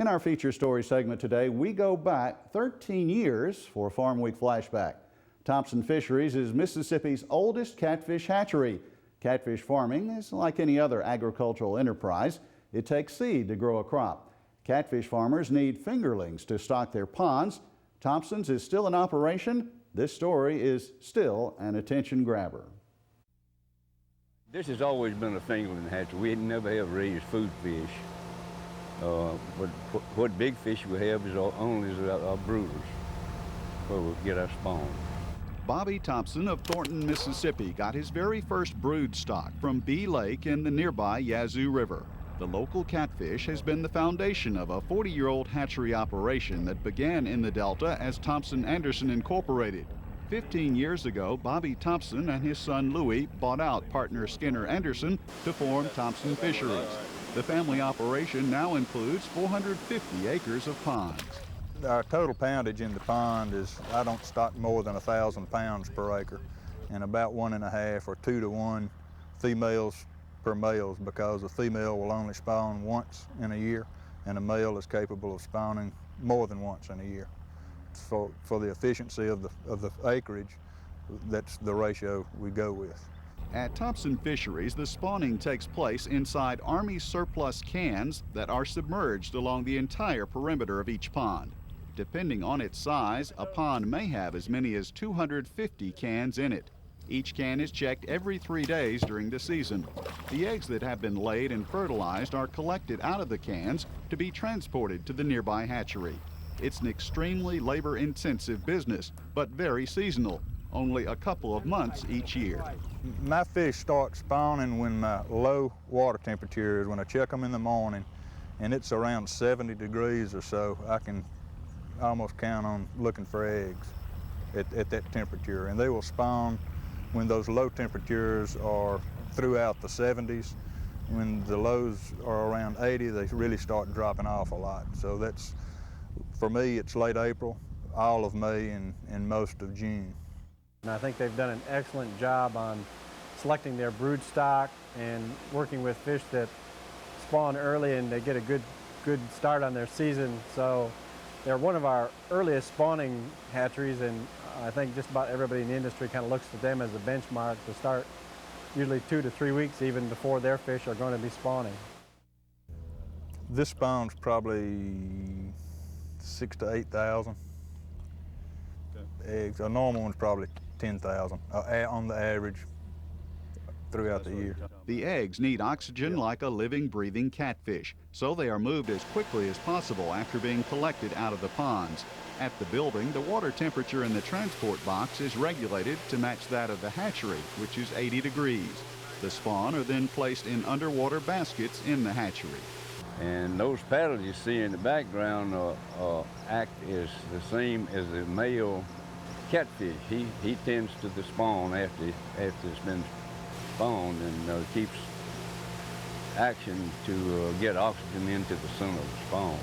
In our feature story segment today, we go back 13 years for Farmweek Flashback. Thompson Fisheries is Mississippi's oldest catfish hatchery. Catfish farming is like any other agricultural enterprise. It takes seed to grow a crop. Catfish farmers need fingerlings to stock their ponds. Thompson's is still in operation. This story is still an attention grabber. This has always been a fingerling hatchery. We never have raised food fish. But what big fish we have is only our brooders, where we get our spawn. Bobby Thompson of Thornton, Mississippi got his very first brood stock from Bee Lake in the nearby Yazoo River. The local catfish has been the foundation of a 40-year-old hatchery operation that began in the Delta as Thompson Anderson Incorporated. 15 years ago, Bobby Thompson and his son Louis bought out partner Skinner Anderson to form Thompson Fisheries. The family operation now includes 450 acres of ponds. Our total poundage in the pond is, I don't stock more than 1,000 pounds per acre, and about 1.5 or 2 to 1 females per males, because a female will only spawn once in a year, and a male is capable of spawning more than once in a year. For the efficiency of the acreage, that's the ratio we go with. At Thompson Fisheries, the spawning takes place inside Army surplus cans that are submerged along the entire perimeter of each pond. Depending on its size, a pond may have as many as 250 cans in it. Each can is checked every 3 days during the season. The eggs that have been laid and fertilized are collected out of the cans to be transported to the nearby hatchery. It's an extremely labor-intensive business, but very seasonal. Only a couple of months each year. My fish start spawning when my low water temperature is, when I check them in the morning and it's around 70 degrees or so, I can almost count on looking for eggs at that temperature. And they will spawn when those low temperatures are throughout the 70s. When the lows are around 80, they really start dropping off a lot. So that's, for me, it's late April, all of May, and most of June. And I think they've done an excellent job on selecting their brood stock and working with fish that spawn early and they get a good start on their season. So they're one of our earliest spawning hatcheries, and I think just about everybody in the industry kind of looks to them as a benchmark to start usually 2 to 3 weeks even before their fish are going to be spawning. This spawns probably 6,000 to 8,000 eggs. A normal one's probably 10,000 on the average throughout the year. The eggs need oxygen like a living, breathing catfish, so they are moved as quickly as possible after being collected out of the ponds. At the building, the water temperature in the transport box is regulated to match that of the hatchery, which is 80 degrees. The spawn are then placed in underwater baskets in the hatchery. And those paddles you see in the background act is the same as the male catfish. He tends to the spawn after it's been spawned, and keeps action to get oxygen into the center of the spawn.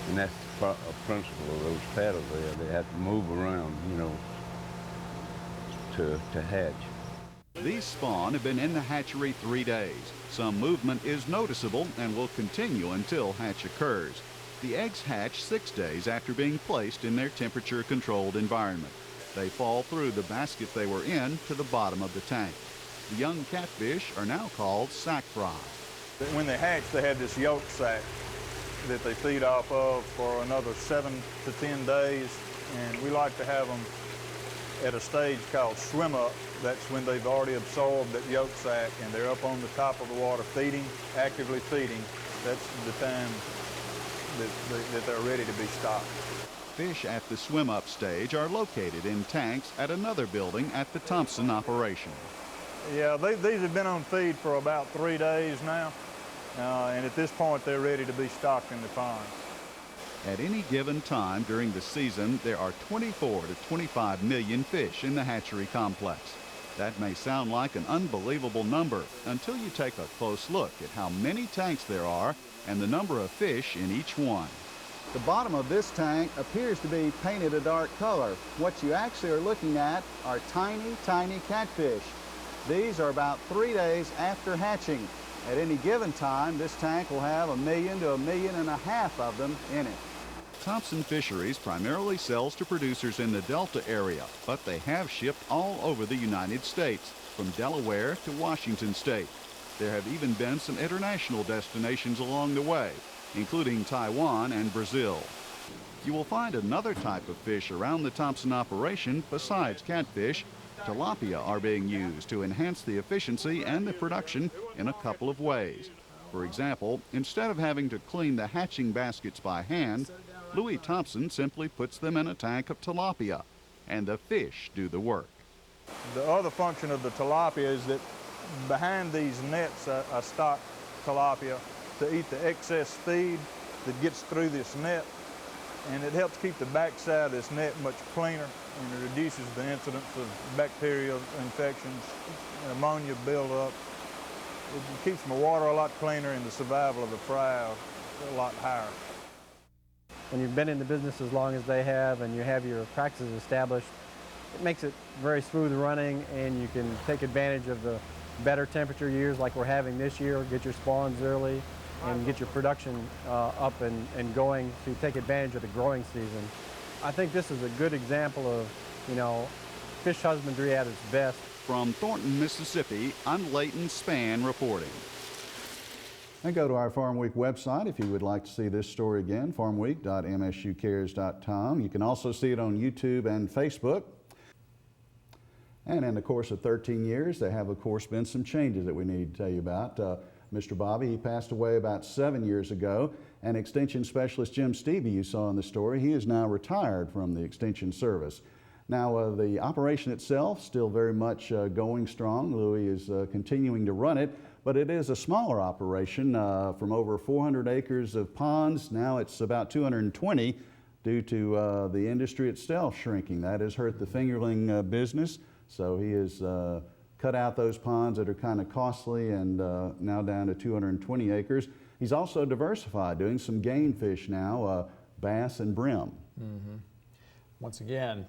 And that's a principle of those paddles there. They have to move around, to hatch. These spawn have been in the hatchery 3 days. Some movement is noticeable and will continue until hatch occurs. The eggs hatch 6 days after being placed in their temperature-controlled environment. They fall through the basket they were in to the bottom of the tank. The young catfish are now called sack fry. When they hatch, they have this yolk sac that they feed off of for another 7 to 10 days, and we like to have them at a stage called swim up. That's when they've already absorbed that yolk sac and they're up on the top of the water feeding, actively feeding. That's the time that they're ready to be stocked. Fish at the swim-up stage are located in tanks at another building at the Thompson operation. Yeah, these have been on feed for about 3 days now, and at this point they're ready to be stocked in the pond. At any given time during the season, there are 24 to 25 million fish in the hatchery complex. That may sound like an unbelievable number until you take a close look at how many tanks there are and the number of fish in each one. The bottom of this tank appears to be painted a dark color. What you actually are looking at are tiny, tiny catfish. These are about 3 days after hatching. At any given time, this tank will have 1 million to 1.5 million of them in it. Thompson Fisheries primarily sells to producers in the Delta area, but they have shipped all over the United States, from Delaware to Washington State. There have even been some international destinations along the way, including Taiwan and Brazil. You will find another type of fish around the Thompson operation besides catfish. Tilapia are being used to enhance the efficiency and the production in a couple of ways. For example, instead of having to clean the hatching baskets by hand, Louis Thompson simply puts them in a tank of tilapia, and the fish do the work. The other function of the tilapia is that behind these nets I stock tilapia to eat the excess feed that gets through this net, and it helps keep the backside of this net much cleaner, and it reduces the incidence of bacterial infections, ammonia buildup. It keeps my water a lot cleaner and the survival of the fry a lot higher. When you've been in the business as long as they have and you have your practices established, it makes it very smooth running, and you can take advantage of the better temperature years like we're having this year, get your spawns early, and get your production up and going to take advantage of the growing season. I think this is a good example of, fish husbandry at its best. From Thornton, Mississippi, I'm Leighton Spann reporting. And go to our Farm Week website if you would like to see this story again, farmweek.msucares.com. You can also see it on YouTube and Facebook. And in the course of 13 years, there have, of course, been some changes that we need to tell you about. Mr. Bobby, he passed away about 7 years ago, and Extension Specialist Jim Stevie, you saw in the story, he is now retired from the Extension Service. Now, the operation itself still very much going strong. Louis is continuing to run it, but it is a smaller operation from over 400 acres of ponds. Now it's about 220 due to the industry itself shrinking. That has hurt the fingerling business, so he has cut out those ponds that are kind of costly and now down to 220 acres. He's also diversified, doing some game fish now, bass and brim. Mm-hmm. Once again,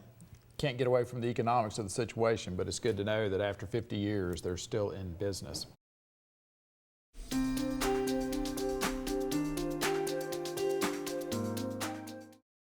can't get away from the economics of the situation, but it's good to know that after 50 years, they're still in business.